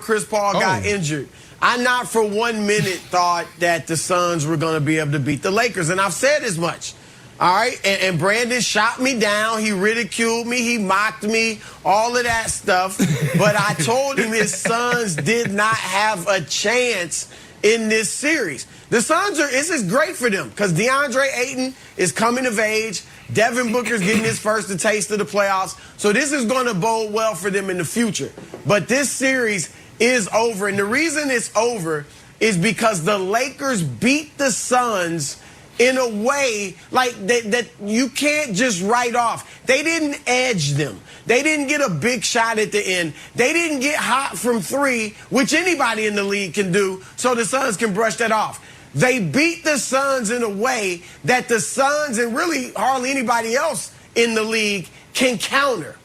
Chris Paul got injured, I not for 1 minute thought that the Suns were going to be able to beat the Lakers. And I've said as much. All right. And Brandon shot me down. He ridiculed me. He mocked me. All of that stuff. But I told him his Suns did not have a chance in this series. The Suns this is great for them because DeAndre Ayton is coming of age. Devin Booker's getting his first taste of the playoffs. So this is going to bode well for them in the future. But this series is over. And the reason it's over is because the Lakers beat the Suns in a way like that you can't just write off. They didn't edge them. They didn't get a big shot at the end. They didn't get hot from three, which anybody in the league can do, so the Suns can brush that off. They beat the Suns in a way that the Suns and really hardly anybody else in the league can counter.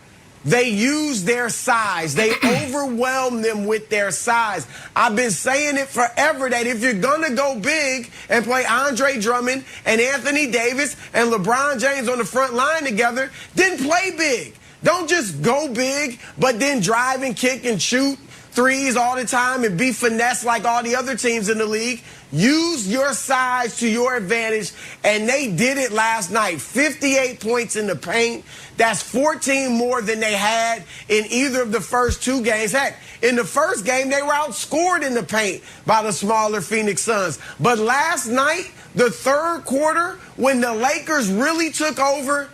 They use their size. They overwhelm them with their size. I've been saying it forever that if you're going to go big and play Andre Drummond and Anthony Davis and LeBron James on the front line together, then play big. Don't just go big, but then drive and kick and shoot threes all the time and be finesse like all the other teams in the league. Use your size to your advantage, and they did it last night. 58 points in the paint. That's 14 more than they had in either of the first two games. Heck, in the first game, they were outscored in the paint by the smaller Phoenix Suns. But last night, the third quarter, when the Lakers really took over,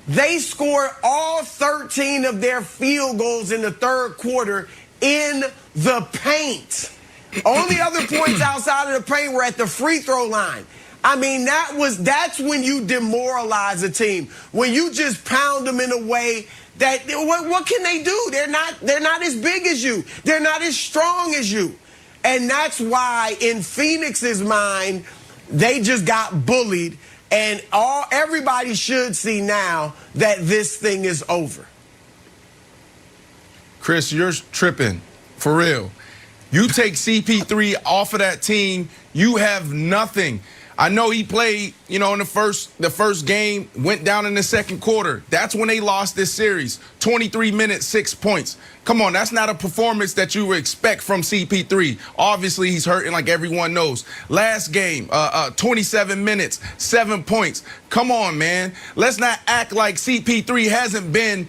they scored all 13 of their field goals in the third quarter in the paint. Only other points outside of the paint were at the free throw line. I mean, that's when you demoralize a team. When you just pound them in a way that what can they do? They're not as big as you. They're not as strong as you. And that's why in Phoenix's mind, they just got bullied, and everybody should see now that this thing is over. Chris, you're tripping. For real. You take CP3 off of that team, you have nothing. I know he played, in the first game, went down in the second quarter. That's when they lost this series. 23 minutes, 6 points. Come on, that's not a performance that you would expect from CP3. Obviously, he's hurting like everyone knows. Last game, 27 minutes, 7 points. Come on, man. Let's not act like CP3 hasn't been,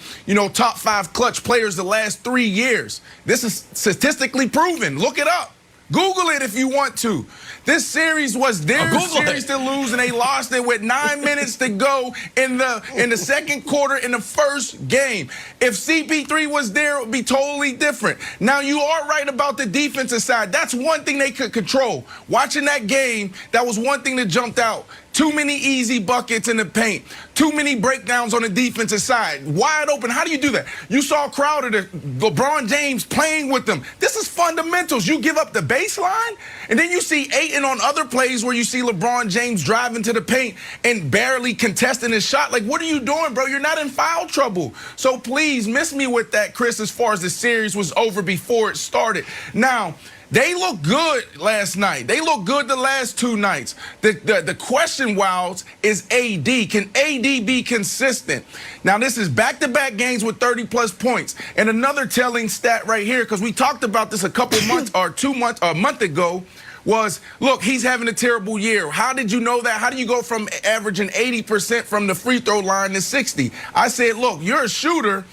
top 5 clutch players the last 3 years. This is statistically proven. Look it up. Google it if you want to. This series was their series to lose, and they lost it with 9 minutes to go in the second quarter in the first game. If CP3 was there, it would be totally different. Now, you are right about the defensive side. That's one thing they could control. Watching that game, that was one thing that jumped out. Too many easy buckets in the paint. Too many breakdowns on the defensive side. Wide open. How do you do that? You saw Crowder, LeBron James playing with them. This is fundamentals. You give up the baseline, and then you see Ayton on other plays where you see LeBron James driving to the paint and barely contesting his shot. Like, what are you doing, bro? You're not in foul trouble. So please miss me with that, Chris, as far as the series was over before it started. Now, they look good last night. They look good the last 2 nights. The question, Wilds, is AD. Can AD be consistent? Now, this is back-to-back games with 30-plus points. And another telling stat right here, because we talked about this a couple months or a month ago, was, look, he's having a terrible year. How did you know that? How do you go from averaging 80% from the free throw line to 60? I said, look, you're a shooter.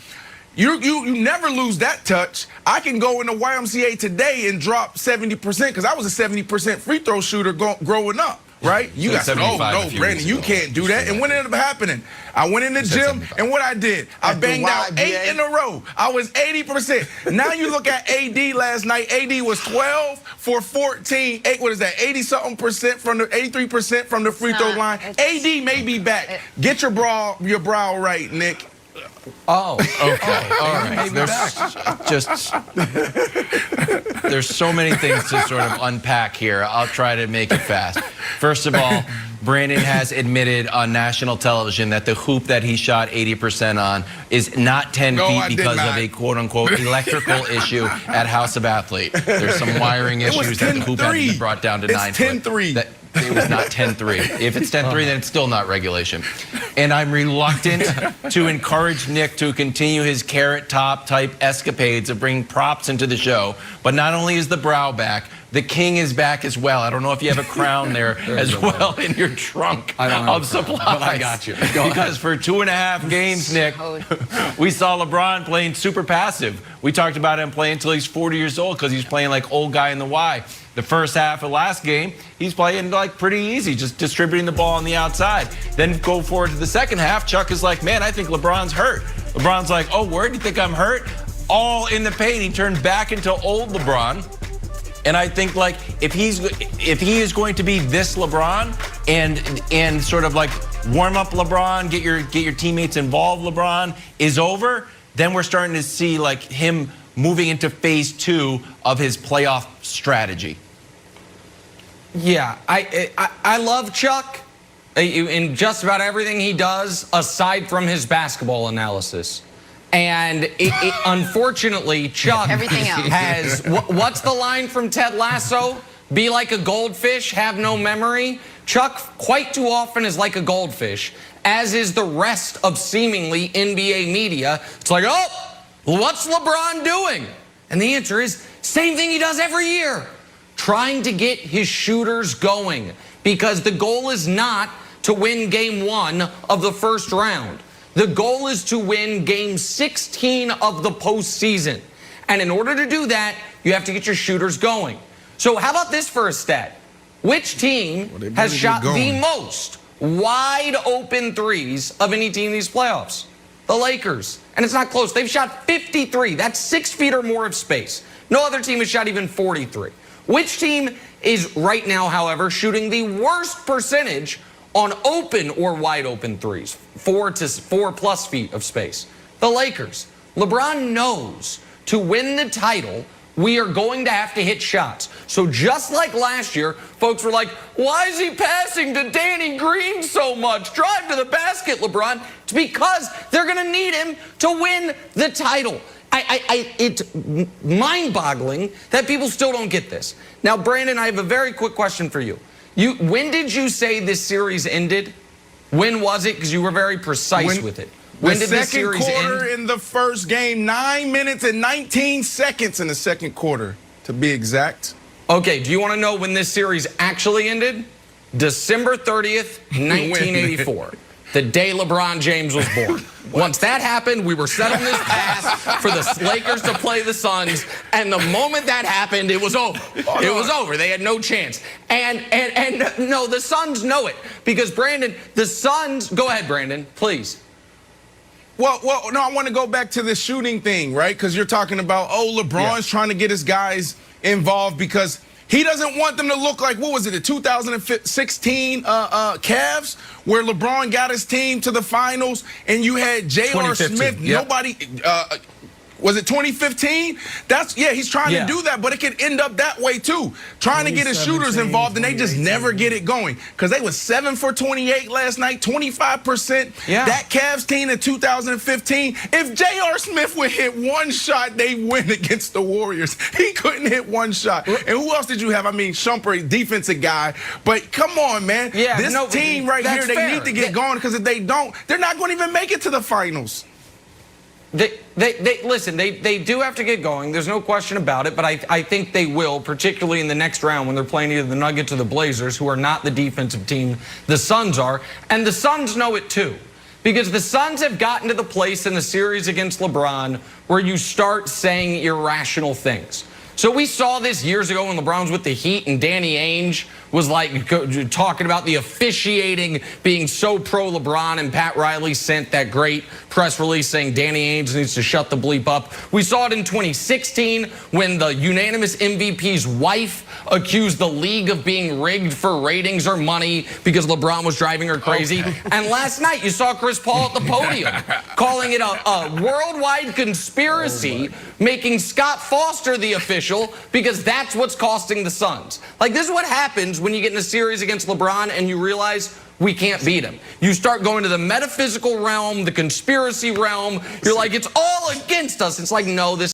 You never lose that touch. I can go in the YMCA today and drop 70% because I was a 70% free throw shooter growing up, right? You got no, Brandon, you can't do that. And what ended up happening? I went in the gym, and what I did, I banged out 8 in a row. I was 80%. Now you look at AD last night. AD was 12 for 14. 80-something% from the 83% from the free throw line. AD may be back. Get your brow right, Nick. Oh, okay. All right. There's so many things to sort of unpack here. I'll try to make it fast. First of all, Brandon has admitted on national television that the hoop that he shot 80% on is not 10 feet because of a quote-unquote electrical issue at House of Athlete. There's some wiring issues that the hoop had to be brought down to 9 feet. 10-3. it was not 10-3. If it's 10-3, then it's still not regulation. And I'm reluctant to encourage Nick to continue his carrot top type escapades of bringing props into the show. But not only is the brow back, the king is back as well. I don't know if you have a crown there as well in your trunk of supplies. But I got you. Because for 2.5 games, Nick, we saw LeBron playing super passive. We talked about him playing until he's 40 years old because he's playing like old guy in the Y. The first half of last game, he's playing like pretty easy, just distributing the ball on the outside. Then go forward to the second half, Chuck is like, man, I think LeBron's hurt. LeBron's like, oh, where do you think I'm hurt? All in the paint. He turned back into old LeBron. And I think like if he is going to be this LeBron and sort of like warm up LeBron, get your teammates involved LeBron is over, then we're starting to see like him moving into phase 2 of his playoff strategy. Yeah, I love Chuck in just about everything he does aside from his basketball analysis. And unfortunately, Chuck has, what's the line from Ted Lasso? Be like a goldfish, have no memory. Chuck quite too often is like a goldfish, as is the rest of seemingly NBA media. It's like, oh, what's LeBron doing? And the answer is, same thing he does every year. Trying to get his shooters going. Because the goal is not to win game 1 of the first round. The goal is to win game 16 of the postseason. And in order to do that, you have to get your shooters going. So how about this for a stat? Which team has shot the most wide open threes of any team in these playoffs? The Lakers. And it's not close. They've shot 53. That's 6 feet or more of space. No other team has shot even 43. Which team is right now, however, shooting the worst percentage on open or wide open threes, 4+ feet of space? The Lakers. LeBron knows to win the title, we are going to have to hit shots. So just like last year, folks were like, why is he passing to Danny Green so much? Drive to the basket, LeBron. It's because they're going to need him to win the title. It's mind-boggling that people still don't get this. Now, Brandon, I have a very quick question for you. When did you say this series ended? When was it? Because you were very precise with it. When did this series end? The second quarter in the first game, 9 minutes and 19 seconds in the second quarter, to be exact. Okay, do you want to know when this series actually ended? December 30th, 1984. The day LeBron James was born. Once that happened, we were set on this path for the Lakers to play the Suns, and the moment that happened, it was over. It was over. They had no chance. And no, the Suns know it because Brandon, the Suns. Go ahead, Brandon, please. Well, no, I want to go back to the shooting thing, right? Because you're talking about, oh, LeBron's trying to get his guys involved because he doesn't want them to look like, what was it, the 2016 Cavs, where LeBron got his team to the finals, and you had J.R. Smith. Yep. Nobody, was it 2015? He's trying to do that, but it could end up that way too. Trying to get his shooters involved, and they just never get it going. Because they was 7 for 28 last night, 25%. Yeah. That Cavs team in 2015, if J.R. Smith would hit one shot, they win against the Warriors. He couldn't hit one shot. And who else did you have? I mean, Shumpert, defensive guy. But come on, man. Yeah, this team right here, they need to get going, because if they don't, they're not going to even make it to the finals. Listen, they do have to get going. There's no question about it, but I think they will, particularly in the next round when they're playing either the Nuggets or the Blazers, who are not the defensive team the Suns are. And the Suns know it too, because the Suns have gotten to the place in the series against LeBron where you start saying irrational things. So we saw this years ago when LeBron was with the Heat and Danny Ainge was like talking about the officiating being so pro-LeBron, and Pat Riley sent that great press release saying Danny Ainge needs to shut the bleep up. We saw it in 2016 when the unanimous MVP's wife accused the league of being rigged for ratings or money because LeBron was driving her crazy. Okay. And last night you saw Chris Paul at the podium calling it a worldwide conspiracy, making Scott Foster the official because that's what's costing the Suns. Like, this is what happens when you get in a series against LeBron and you realize we can't beat him. You start going to the metaphysical realm, the conspiracy realm. You're like, it's all against us. It's like, no, this